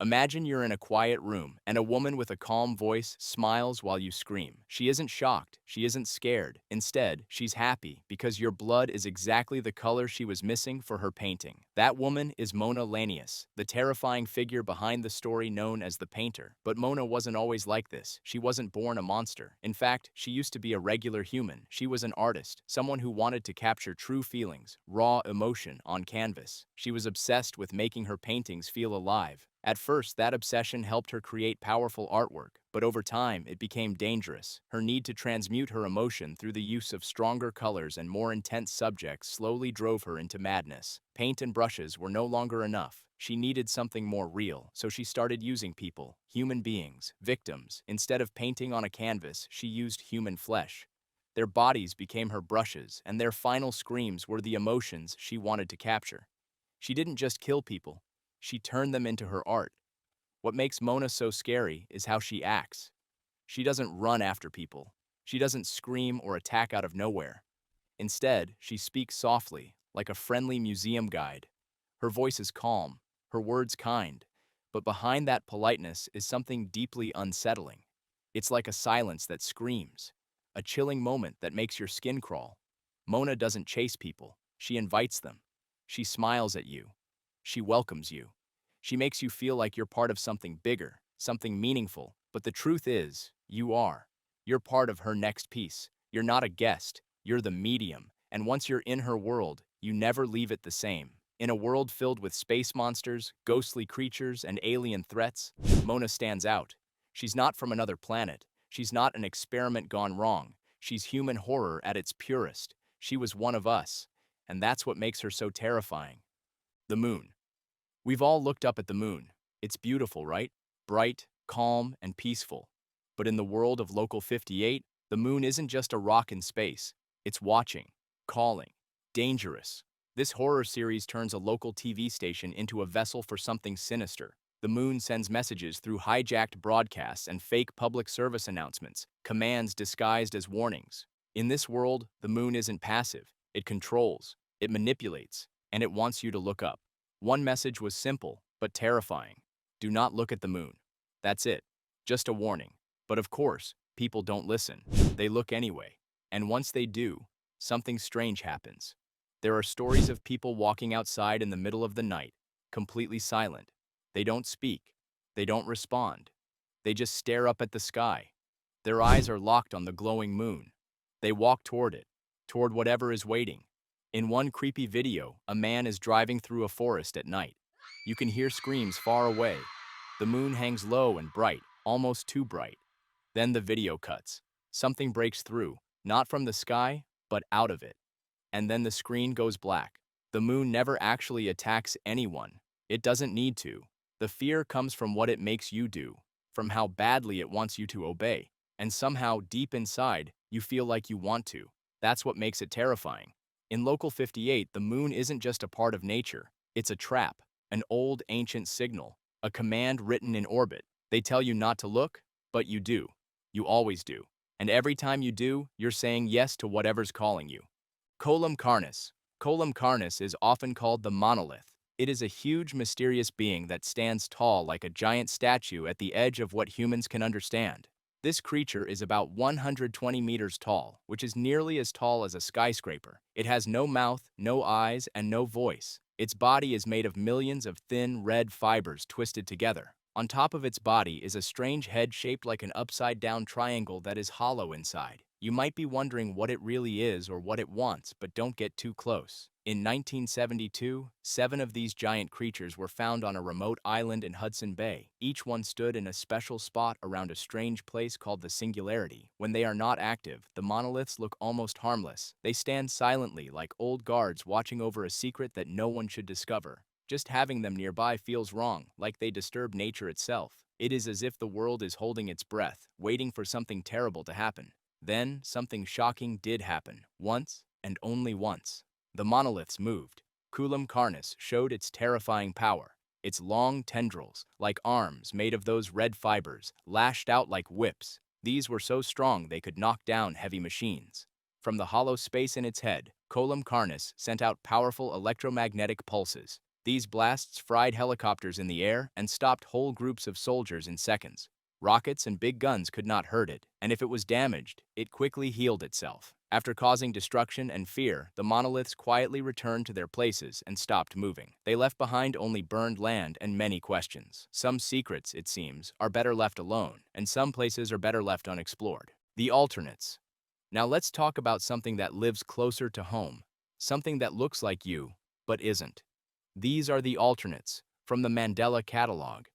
Imagine you're in a quiet room, and a woman with a calm voice smiles while you scream. She isn't shocked, she isn't scared. Instead, she's happy because your blood is exactly the color she was missing for her painting. That woman is Mona Lanius, the terrifying figure behind the story known as the Painter. But Mona wasn't always like this. She wasn't born a monster. In fact, she used to be a regular human. She was an artist, someone who wanted to capture true feelings, raw emotion on canvas. She was obsessed with making her paintings feel alive. At first, that obsession helped her create powerful artwork, but over time, it became dangerous. Her need to transmute her emotion through the use of stronger colors and more intense subjects slowly drove her into madness. Paint and brushes were no longer enough. She needed something more real, so she started using people, human beings, victims. Instead of painting on a canvas, she used human flesh. Their bodies became her brushes, and their final screams were the emotions she wanted to capture. She didn't just kill people. She turned them into her art. What makes Mona so scary is how she acts. She doesn't run after people. She doesn't scream or attack out of nowhere. Instead, she speaks softly, like a friendly museum guide. Her voice is calm, her words kind, but behind that politeness is something deeply unsettling. It's like a silence that screams, a chilling moment that makes your skin crawl. Mona doesn't chase people. She invites them. She smiles at you. She welcomes you. She makes you feel like you're part of something bigger, something meaningful. But the truth is, you are. You're part of her next piece. You're not a guest. You're the medium. And once you're in her world, you never leave it the same. In a world filled with space monsters, ghostly creatures, and alien threats, Mona stands out. She's not from another planet. She's not an experiment gone wrong. She's human horror at its purest. She was one of us. And that's what makes her so terrifying. The moon. We've all looked up at the moon. It's beautiful, right? Bright, calm, and peaceful. But in the world of Local 58, the moon isn't just a rock in space. It's watching, calling, dangerous. This horror series turns a local TV station into a vessel for something sinister. The moon sends messages through hijacked broadcasts and fake public service announcements, commands disguised as warnings. In this world, the moon isn't passive. It controls, it manipulates, and it wants you to look up. One message was simple, but terrifying. Do not look at the moon. That's it. Just a warning. But of course, people don't listen. They look anyway. And once they do, something strange happens. There are stories of people walking outside in the middle of the night, completely silent. They don't speak. They don't respond. They just stare up at the sky. Their eyes are locked on the glowing moon. They walk toward it, toward whatever is waiting. In one creepy video, a man is driving through a forest at night. You can hear screams far away. The moon hangs low and bright, almost too bright. Then the video cuts. Something breaks through, not from the sky, but out of it. And then the screen goes black. The moon never actually attacks anyone. It doesn't need to. The fear comes from what it makes you do, from how badly it wants you to obey. And somehow, deep inside, you feel like you want to. That's what makes it terrifying. In Local 58, the moon isn't just a part of nature. It's a trap, an old, ancient signal, a command written in orbit. They tell you not to look, but you do. You always do. And every time you do, you're saying yes to whatever's calling you. Colum Carnis. Colum Carnis is often called the Monolith. It is a huge, mysterious being that stands tall like a giant statue at the edge of what humans can understand. This creature is about 120 meters tall, which is nearly as tall as a skyscraper. It has no mouth, no eyes, and no voice. Its body is made of millions of thin, red fibers twisted together. On top of its body is a strange head shaped like an upside-down triangle that is hollow inside. You might be wondering what it really is or what it wants, but don't get too close. In 1972, 7 of these giant creatures were found on a remote island in Hudson Bay. Each one stood in a special spot around a strange place called the Singularity. When they are not active, the monoliths look almost harmless. They stand silently like old guards watching over a secret that no one should discover. Just having them nearby feels wrong, like they disturb nature itself. It is as if the world is holding its breath, waiting for something terrible to happen. Then, something shocking did happen, once and only once. The monoliths moved. Colum Carnis showed its terrifying power. Its long tendrils, like arms made of those red fibers, lashed out like whips. These were so strong they could knock down heavy machines. From the hollow space in its head, Colum Carnis sent out powerful electromagnetic pulses. These blasts fried helicopters in the air and stopped whole groups of soldiers in seconds. Rockets and big guns could not hurt it, and if it was damaged, it quickly healed itself. After causing destruction and fear, the monoliths quietly returned to their places and stopped moving. They left behind only burned land and many questions. Some secrets, it seems, are better left alone, and some places are better left unexplored. The alternates. Now let's talk about something that lives closer to home, something that looks like you, but isn't. These are the alternates, from the Mandela catalog.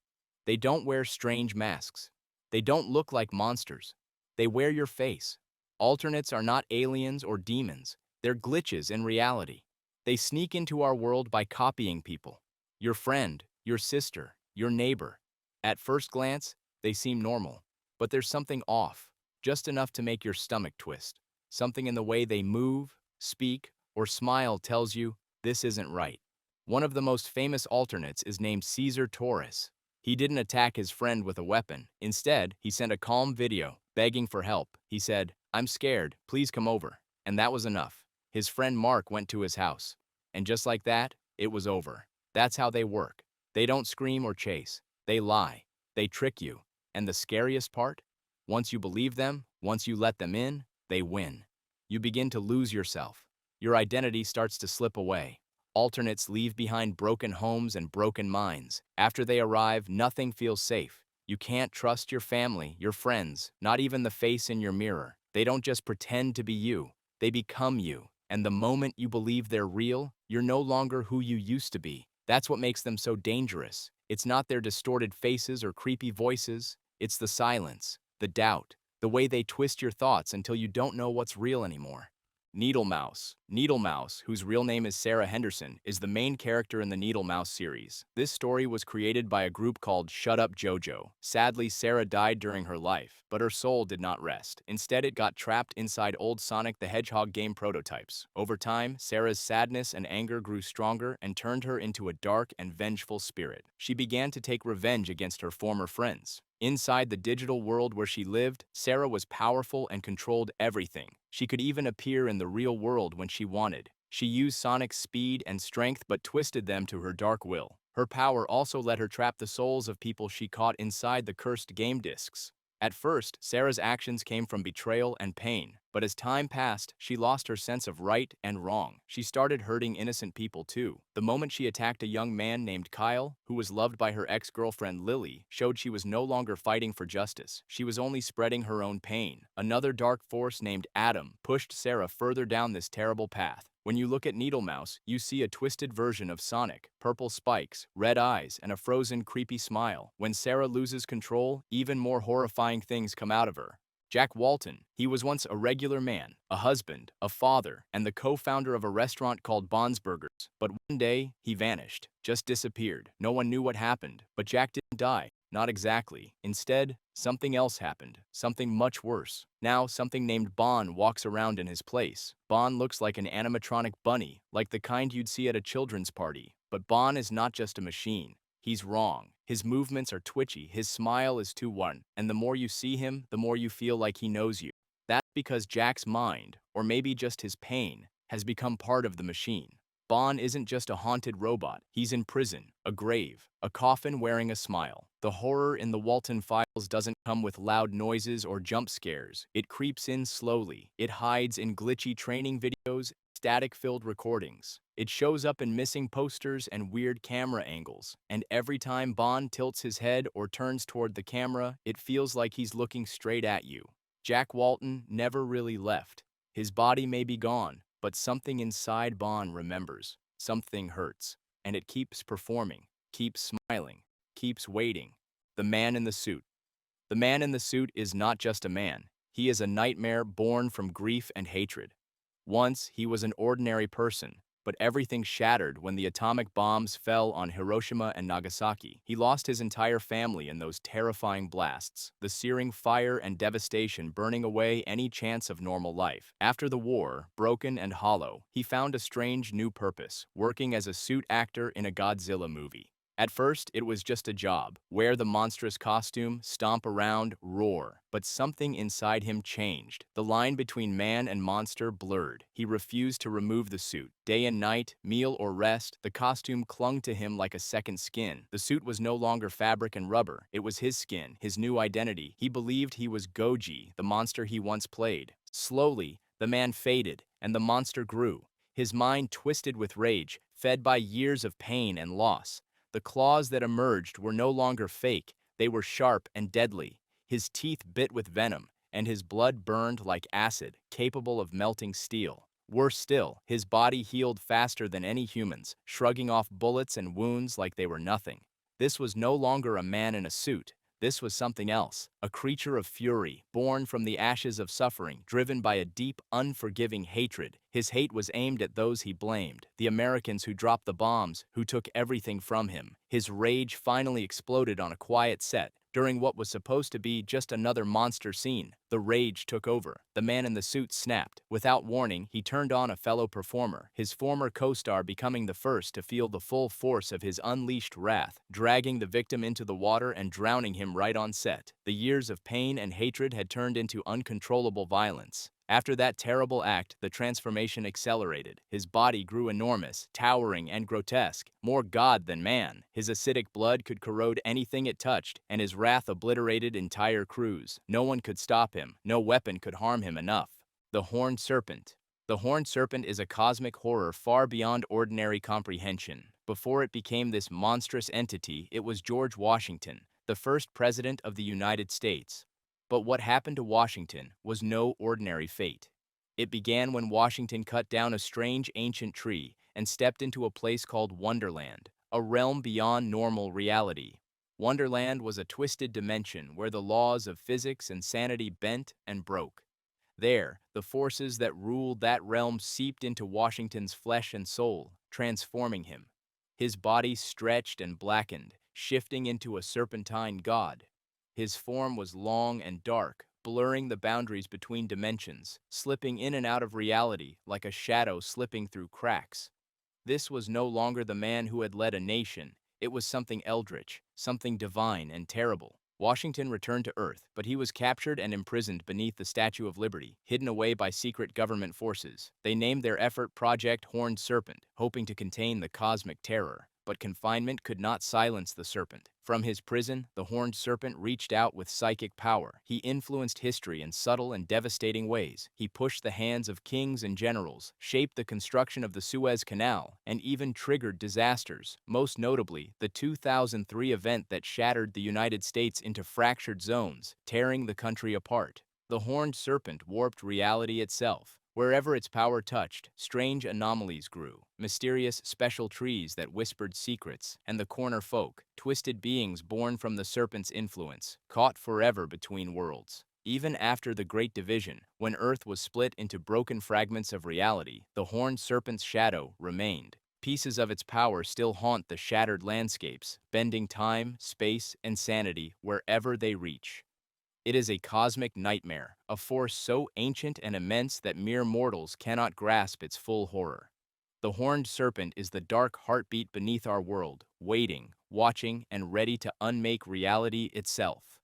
They don't wear strange masks. They don't look like monsters. They wear your face. Alternates are not aliens or demons. They're glitches in reality. They sneak into our world by copying people. Your friend, your sister, your neighbor. At first glance, they seem normal, but there's something off, just enough to make your stomach twist. Something in the way they move, speak, or smile tells you this isn't right. One of the most famous alternates is named Caesar Torres. He didn't attack his friend with a weapon. Instead, he sent a calm video, begging for help. He said, "I'm scared, please come over." And that was enough. His friend Mark went to his house. And just like that, it was over. That's how they work. They don't scream or chase. They lie. They trick you. And the scariest part? Once you believe them, once you let them in, they win. You begin to lose yourself. Your identity starts to slip away. Alternates leave behind broken homes and broken minds. After they arrive, nothing feels safe. You can't trust your family, your friends, not even the face in your mirror. They don't just pretend to be you, they become you. And the moment you believe they're real, you're no longer who you used to be. That's what makes them so dangerous. It's not their distorted faces or creepy voices. It's the silence, the doubt, the way they twist your thoughts until you don't know what's real anymore. Needle Mouse. Needle Mouse, whose real name is Sarah Henderson, is the main character in the Needle Mouse series. This story was created by a group called Shut Up JoJo. Sadly, Sarah died during her life, but her soul did not rest. Instead, it got trapped inside old Sonic the Hedgehog game prototypes. Over time, Sarah's sadness and anger grew stronger and turned her into a dark and vengeful spirit. She began to take revenge against her former friends. Inside the digital world where she lived, Sarah was powerful and controlled everything. She could even appear in the real world when she wanted. She used Sonic's speed and strength but twisted them to her dark will. Her power also let her trap the souls of people she caught inside the cursed game discs. At first, Sarah's actions came from betrayal and pain, but as time passed, she lost her sense of right and wrong. She started hurting innocent people too. The moment she attacked a young man named Kyle, who was loved by her ex-girlfriend Lily, showed she was no longer fighting for justice. She was only spreading her own pain. Another dark force named Adam pushed Sarah further down this terrible path. When you look at Needle Mouse, you see a twisted version of Sonic, purple spikes, red eyes, and a frozen, creepy smile. When Sarah loses control, even more horrifying things come out of her. Jack Walton. He was once a regular man, a husband, a father, and the co-founder of a restaurant called Bon's Burgers. But one day, he vanished, just disappeared. No one knew what happened, but Jack didn't die. Not exactly. Instead, something else happened, something much worse. Now, something named Bon walks around in his place. Bon looks like an animatronic bunny, like the kind you'd see at a children's party. But Bon is not just a machine. He's wrong. His movements are twitchy, his smile is too one, and the more you see him, the more you feel like he knows you. That's because Jack's mind, or maybe just his pain, has become part of the machine. Bon isn't just a haunted robot, he's in prison, a grave, a coffin wearing a smile. The horror in the Walton Files doesn't come with loud noises or jump scares. It creeps in slowly. It hides in glitchy training videos, static-filled recordings. It shows up in missing posters and weird camera angles. And every time Bon tilts his head or turns toward the camera, it feels like he's looking straight at you. Jack Walton never really left. His body may be gone, but something inside Bon remembers. Something hurts, and it keeps performing, keeps smiling, keeps waiting. The man in the suit. The man in the suit is not just a man. He is a nightmare born from grief and hatred. Once, he was an ordinary person, but everything shattered when the atomic bombs fell on Hiroshima and Nagasaki. He lost his entire family in those terrifying blasts, the searing fire and devastation burning away any chance of normal life. After the war, broken and hollow, he found a strange new purpose, working as a suit actor in a Godzilla movie. At first, it was just a job. Wear the monstrous costume, stomp around, roar. But something inside him changed. The line between man and monster blurred. He refused to remove the suit. Day and night, meal or rest, the costume clung to him like a second skin. The suit was no longer fabric and rubber. It was his skin, his new identity. He believed he was Goji, the monster he once played. Slowly, the man faded, and the monster grew. His mind twisted with rage, fed by years of pain and loss. The claws that emerged were no longer fake, they were sharp and deadly. His teeth bit with venom, and his blood burned like acid, capable of melting steel. Worse still, his body healed faster than any human's, shrugging off bullets and wounds like they were nothing. This was no longer a man in a suit. This was something else, a creature of fury, born from the ashes of suffering, driven by a deep, unforgiving hatred. His hate was aimed at those he blamed, the Americans who dropped the bombs, who took everything from him. His rage finally exploded on a quiet set, during what was supposed to be just another monster scene. The rage took over. The man in the suit snapped. Without warning, he turned on a fellow performer, his former co-star becoming the first to feel the full force of his unleashed wrath, dragging the victim into the water and drowning him right on set. The years of pain and hatred had turned into uncontrollable violence. After that terrible act, the transformation accelerated. His body grew enormous, towering and grotesque, more god than man. His acidic blood could corrode anything it touched, and his wrath obliterated entire crews. No one could stop him. No weapon could harm him enough. The Horned Serpent. The Horned Serpent is a cosmic horror far beyond ordinary comprehension. Before it became this monstrous entity, it was George Washington, the first president of the United States. But what happened to Washington was no ordinary fate. It began when Washington cut down a strange ancient tree and stepped into a place called Wonderland, a realm beyond normal reality. Wonderland was a twisted dimension where the laws of physics and sanity bent and broke. There, the forces that ruled that realm seeped into Washington's flesh and soul, transforming him. His body stretched and blackened, shifting into a serpentine god. His form was long and dark, blurring the boundaries between dimensions, slipping in and out of reality like a shadow slipping through cracks. This was no longer the man who had led a nation. It was something eldritch, something divine and terrible. Washington returned to Earth, but he was captured and imprisoned beneath the Statue of Liberty, hidden away by secret government forces. They named their effort Project Horned Serpent, hoping to contain the cosmic terror. But confinement could not silence the serpent. From his prison, the Horned Serpent reached out with psychic power. He influenced history in subtle and devastating ways. He pushed the hands of kings and generals, shaped the construction of the Suez Canal, and even triggered disasters, most notably the 2003 event that shattered the United States into fractured zones, tearing the country apart. The Horned Serpent warped reality itself. Wherever its power touched, strange anomalies grew, mysterious special trees that whispered secrets, and the corner folk, twisted beings born from the serpent's influence, caught forever between worlds. Even after the Great Division, when Earth was split into broken fragments of reality, the Horned Serpent's shadow remained. Pieces of its power still haunt the shattered landscapes, bending time, space, and sanity wherever they reach. It is a cosmic nightmare, a force so ancient and immense that mere mortals cannot grasp its full horror. The Horned Serpent is the dark heartbeat beneath our world, waiting, watching, and ready to unmake reality itself.